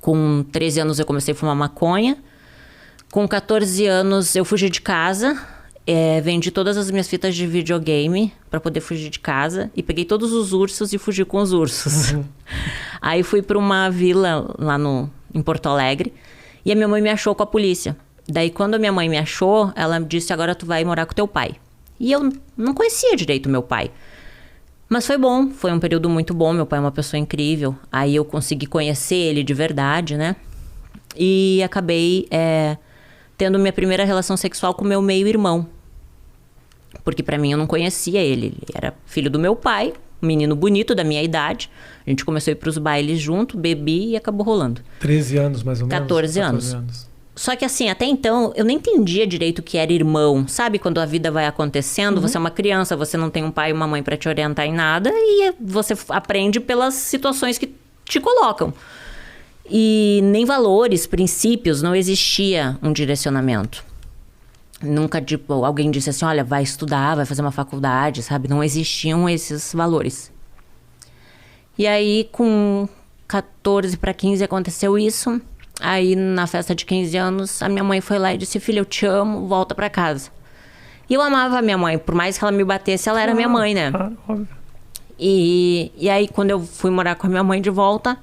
Com 13 anos eu comecei a fumar maconha. Com 14 anos eu fugi de casa. Vendi todas as minhas fitas de videogame pra poder fugir de casa. E peguei todos os ursos e fugi com os ursos. Aí fui pra uma vila lá em Porto Alegre. E a minha mãe me achou com a polícia. Daí quando a minha mãe me achou, ela me disse, agora tu vai morar com teu pai. E eu não conhecia direito meu pai. Mas foi bom, foi um período muito bom. Meu pai é uma pessoa incrível. Aí eu consegui conhecer ele de verdade, né? E acabei tendo minha primeira relação sexual com meu meio-irmão. Porque pra mim eu não conhecia ele. Ele era filho do meu pai, um menino bonito da minha idade. A gente começou a ir pros bailes junto, bebi e acabou rolando. 13 anos mais ou menos? 14 anos. Só que assim, até então, eu nem entendia direito o que era irmão. Sabe quando a vida vai acontecendo, você é uma criança, você não tem um pai e uma mãe pra te orientar em nada. E você aprende pelas situações que te colocam. E nem valores, princípios, não existia um direcionamento. Nunca, tipo, alguém disse assim, olha, vai estudar, vai fazer uma faculdade, sabe? Não existiam esses valores. E aí, com 14 para 15 aconteceu isso. Aí, na festa de 15 anos, a minha mãe foi lá e disse, filha, eu te amo, volta pra casa. E eu amava a minha mãe, por mais que ela me batesse, ela era minha mãe, né? Óbvio. E aí, quando eu fui morar com a minha mãe de volta,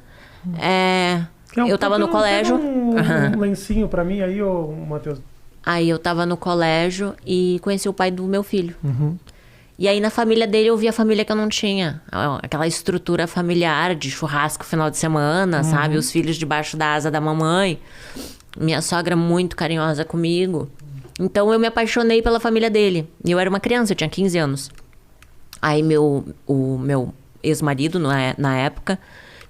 eu tava no colégio. Um lencinho pra mim aí, ô Matheus. Aí eu tava no colégio e conheci o pai do meu filho. E aí na família dele eu vi a família que eu não tinha. Aquela estrutura familiar de churrasco final de semana, sabe? Os filhos debaixo da asa da mamãe. Minha sogra muito carinhosa comigo. Então eu me apaixonei pela família dele. E eu era uma criança, eu tinha 15 anos. Aí o meu ex-marido, na época,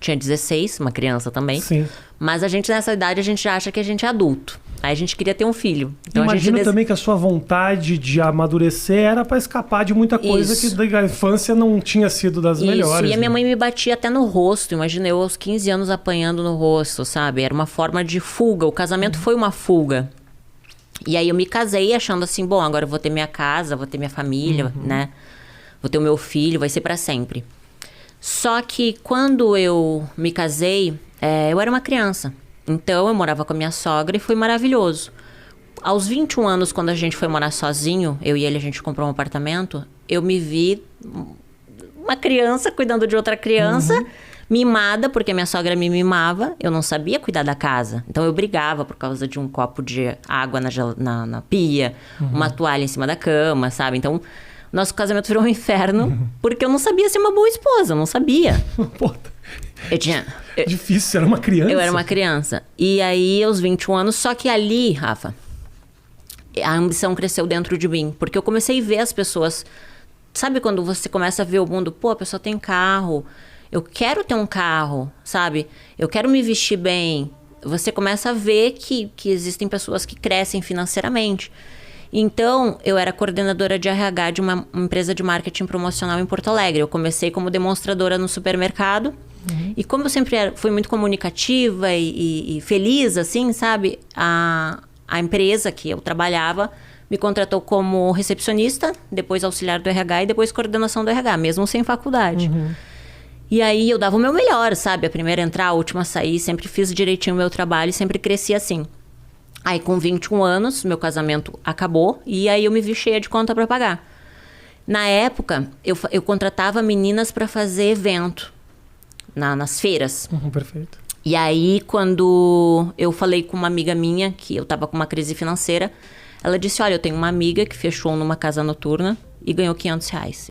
tinha 16, uma criança também. Sim. Mas a gente, nessa idade, a gente já acha que a gente é adulto. Aí a gente queria ter um filho. Então, imagino também que a sua vontade de amadurecer era para escapar de muita coisa que da infância não tinha sido das melhores. E a minha mãe me batia até no rosto. Imagina eu aos 15 anos apanhando no rosto, sabe? Era uma forma de fuga. O casamento foi uma fuga. E aí eu me casei achando assim, bom, agora eu vou ter minha casa, vou ter minha família, né? Vou ter o meu filho, vai ser para sempre. Só que quando eu me casei, eu era uma criança. Então eu morava com a minha sogra e foi maravilhoso. Aos 21 anos, quando a gente foi morar sozinho, eu e ele, a gente comprou um apartamento, eu me vi uma criança cuidando de outra criança, mimada, porque minha sogra me mimava, eu não sabia cuidar da casa. Então eu brigava por causa de um copo de água na pia, uma toalha em cima da cama, sabe? Então nosso casamento virou um inferno, porque eu não sabia ser uma boa esposa, eu não sabia. Difícil, você era uma criança. Eu era uma criança. E aí, aos 21 anos, só que ali, Rafa, a ambição cresceu dentro de mim. Porque eu comecei a ver as pessoas... Sabe quando você começa a ver o mundo? Pô, a pessoa tem carro. Eu quero ter um carro, sabe? Eu quero me vestir bem. Você começa a ver que existem pessoas que crescem financeiramente. Então, eu era coordenadora de RH de uma empresa de marketing promocional em Porto Alegre. Eu comecei como demonstradora no supermercado. E como eu sempre fui muito comunicativa e feliz, assim, sabe? A empresa que eu trabalhava me contratou como recepcionista, depois auxiliar do RH e depois coordenação do RH, mesmo sem faculdade. E aí eu dava o meu melhor, sabe? A primeira a entrar, a última a sair, sempre fiz direitinho o meu trabalho e sempre cresci assim. Aí com 21 anos, meu casamento acabou e aí eu me vi cheia de conta para pagar. Na época, eu contratava meninas para fazer evento nas feiras. Perfeito. E aí, quando eu falei com uma amiga minha, que eu tava com uma crise financeira, ela disse, olha, eu tenho uma amiga que fechou numa casa noturna e ganhou R$500.